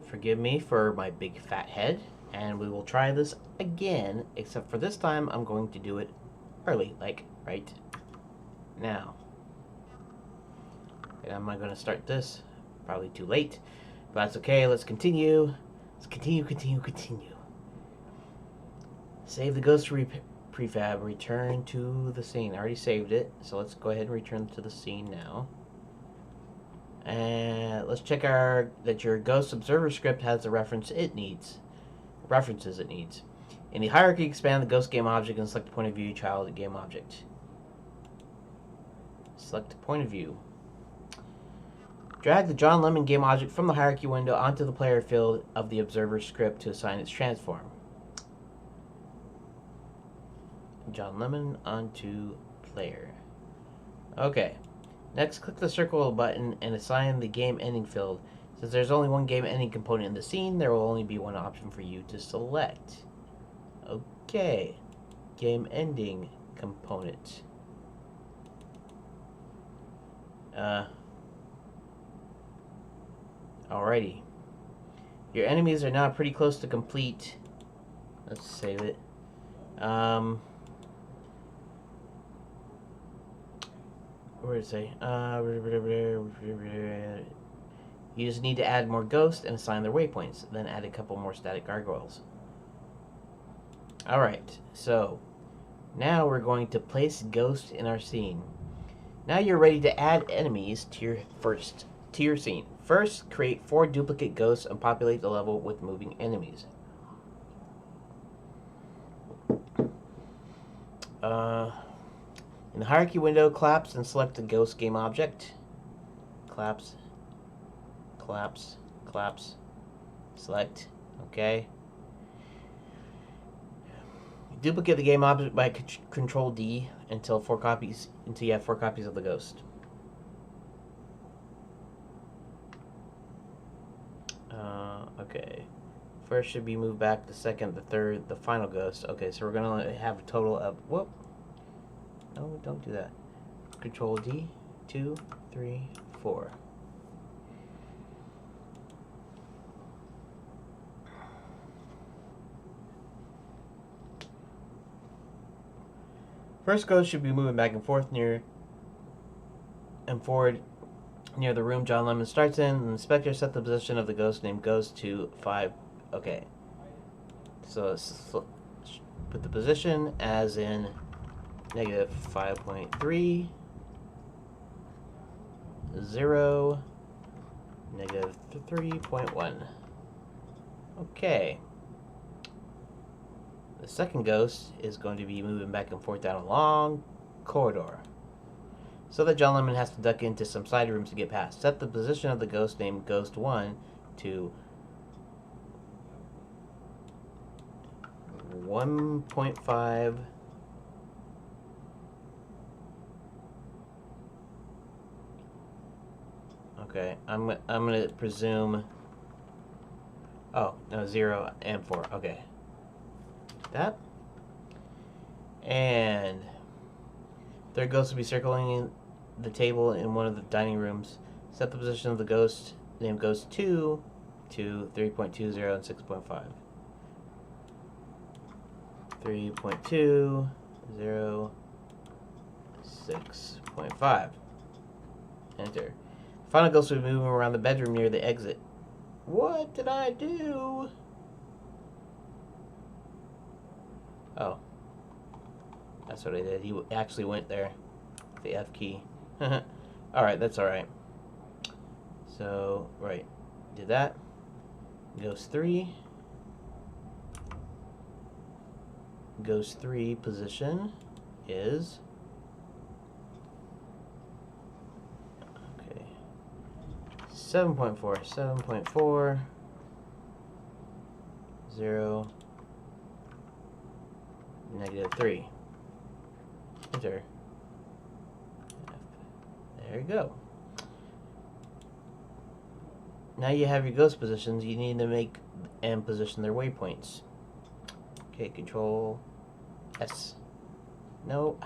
Forgive me for my big fat head, and we will try this again, except for this time I'm going to do it early, like right now. And I'm not going to start this, probably too late, but that's okay. Let's continue. Let's continue. Save the ghost prefab, return to the scene. I already saved it, so let's go ahead and return to the scene now. And let's check that your ghost observer script has the references it needs. In the hierarchy, expand the ghost game object and select the point of view child game object. Select point of view. Drag the John Lemon game object from the hierarchy window onto the player field of the observer script to assign its transform. John Lemon onto player. Okay. Next, click the circle button and assign the game ending field. Since there's only one game ending component in the scene, there will only be one option for you to select. Okay. Game ending component. Alrighty. Your enemies are now pretty close to complete. Let's save it. Where did it say? You just need to add more ghosts and assign their waypoints. Then add a couple more static gargoyles. Alright, so now we're going to place ghosts in our scene. Now you're ready to add enemies to your scene. First, create 4 duplicate ghosts and populate the level with moving enemies. In the hierarchy window, collapse and select the ghost game object. Collapse. Select. Okay. Duplicate the game object by Control D until you have 4 copies of the ghost. Okay. First should be moved back. The second, the third, the final ghost. Okay, so we're gonna have a total of whoop. No, don't do that. Control D. 2, 3, 4. First ghost should be moving back and forth forward near the room John Lemon starts in. The inspector set the position of the ghost named Ghost to 5. Okay. So let's put the position as in negative 5.3, 0, negative 3.1. Okay. The second ghost is going to be moving back and forth down a long corridor, so that John Lemon has to duck into some side rooms to get past. Set the position of the ghost named Ghost 1 to 1.5. Okay, I'm gonna presume. Oh no, 0 and 4. Okay. That. And third ghost will be circling the table in one of the dining rooms. Set the position of the ghost named Ghost 2 to 3.20 and 6.5. 3.20, 6.5. Enter. Final ghost will be moving around the bedroom near the exit. What did I do? Oh. That's what I did. He actually went there. The F key. Alright, that's alright. So, right. Did that. Ghost 3. Ghost 3 position is... Okay. 7.4. 7.4. 0. Negative 3. Enter. There you go. Now you have your ghost positions. You need to make and position their waypoints. Okay, Control S. No,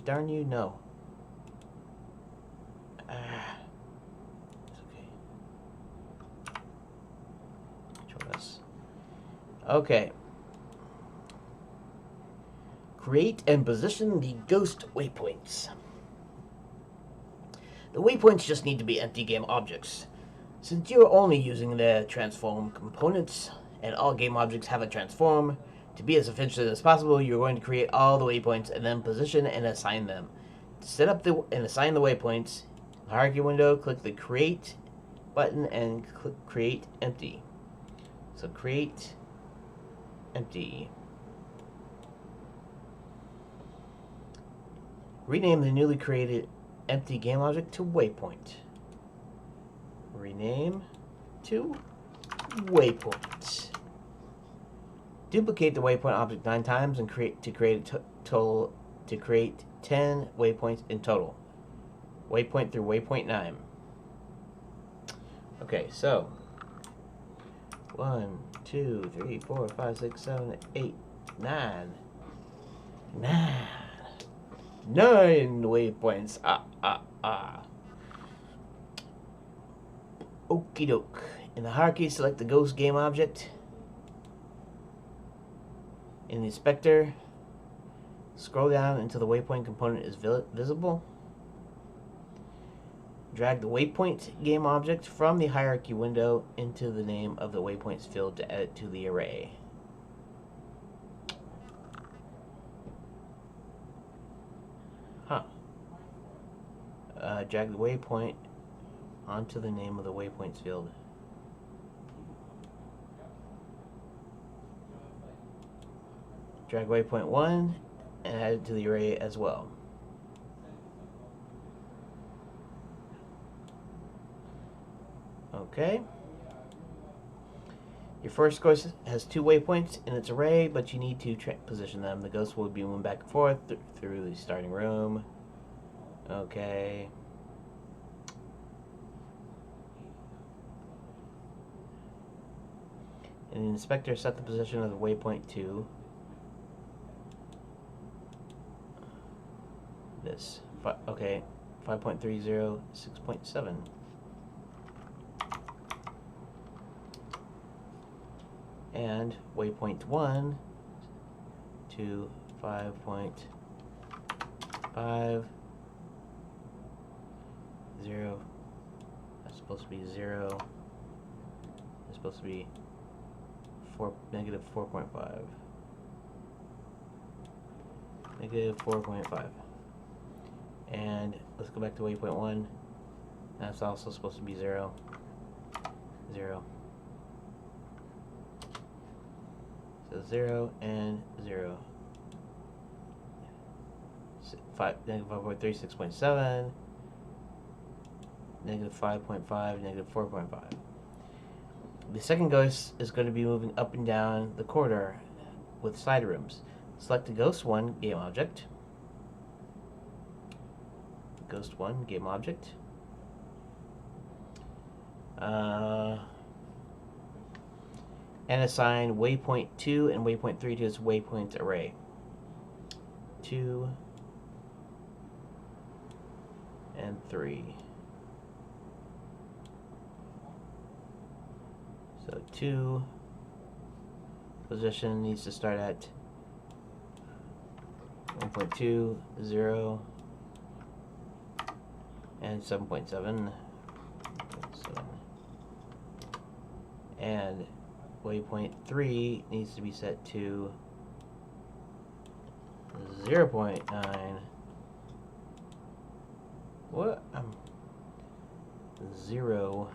darn you, no. It's okay. this. Okay. Create and position the ghost waypoints. The waypoints just need to be empty game objects. Since you're only using the transform components, and all game objects have a transform, to be as efficient as possible, you're going to create all the waypoints and then position and assign them. To set up and assign the waypoints, hierarchy window, click the Create button and click Create Empty. So Create Empty. Rename the newly created empty game object to Waypoint. Rename to Waypoint. Duplicate the waypoint object 9 times and create 10 waypoints in total. Waypoint through waypoint 9. Okay, so 1, 2, 3, 4, 5, 6, 7, 8, 9. 9 waypoints. Okie doke. In the hierarchy, select the ghost game object. In the inspector, scroll down until the waypoint component is visible. Drag the waypoint game object from the hierarchy window into the name of the waypoints field to add it to the array. Drag the waypoint onto the name of the waypoints field. Drag waypoint 1 and add it to the array as well. Okay. Your first ghost has 2 waypoints in its array, but you need to position them. The ghost will be moving back and forth through the starting room. Okay. In the inspector, set the position of the waypoint to this. Okay, 5.30, 6.7. And waypoint 1 to 5.50. That's supposed to be 0. It's supposed to be negative 4.5. Negative 4.5. And let's go back to waypoint 1. That's also supposed to be 0. 0. So 0 and 0. Negative 5.3, 6.7. Negative 5.5, negative 4.5. The second ghost is going to be moving up and down the corridor with side rooms. Select the Ghost 1 game object. Ghost 1 game object. And assign waypoint 2 and waypoint 3 to its waypoint array. 2 and 3. So 2 position needs to start at 1.2, 0, and 7.7. And waypoint 3 needs to be set to 0.9. What? 0.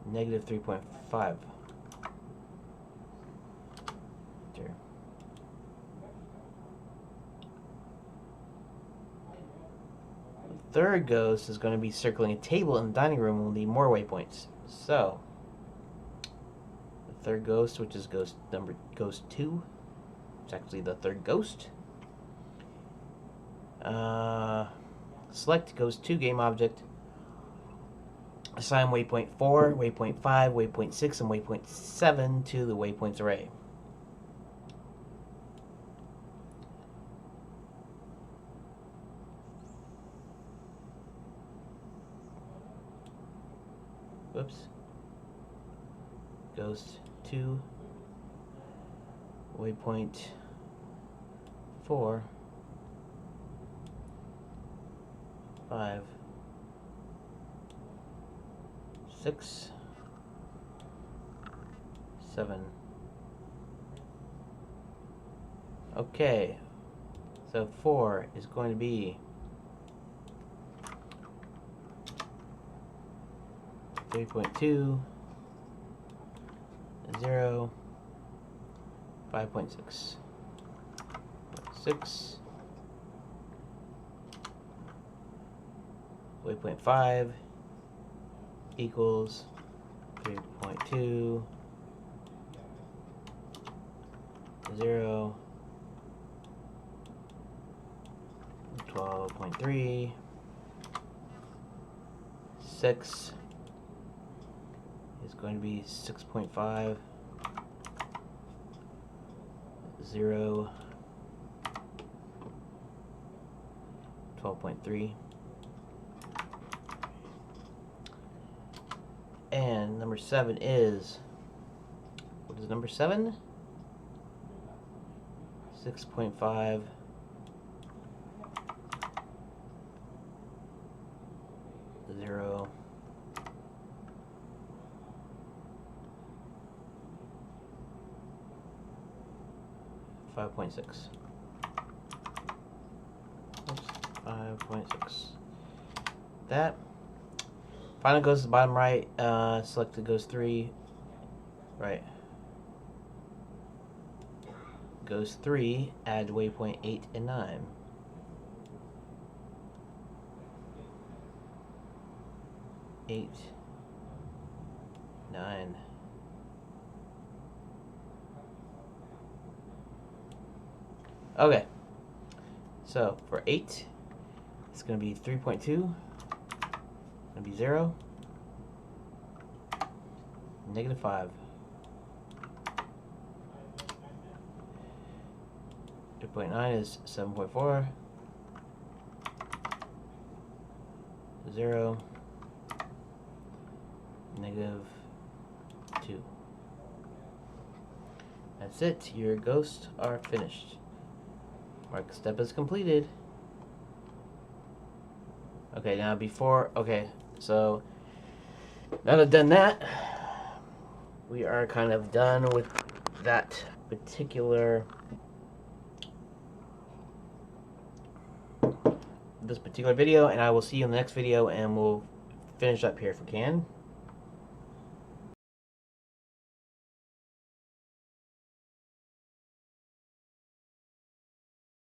Negative 3.5. There. The third ghost is going to be circling a table in the dining room and will need more waypoints. So, the third ghost, which is ghost 2, it's actually the third ghost. Select Ghost 2 game object. Assign waypoint 4, waypoint 5, waypoint 6, and waypoint 7 to the waypoints array. Whoops. Ghost 2. Waypoint 4. 5. 6. 7. Okay. So 4 is going to be 3.2, 0, 5.6, 6, waypoint 5 equals 3.2, 0, 12.3, 6 is going to be 6.5, 0, 12.3, and number 7 is, what is number 7? 6.5, 0, 5.6. Oops, 5.6. That. Final goes to the bottom right. Selected goes 3. Right. Goes 3. Add waypoint 8 and 9. Eight, 9. Okay. So for 8, it's going to be 3.2. Going to be 0. Negative 5. 3.9 is 7.4. 0. Negative 2. That's it. Your ghosts are finished. Mark step is completed. Okay, now before... Okay, so now that I've done that, we are kind of done with that particular... this particular video, and I will see you in the next video, and we'll finish up here if we can.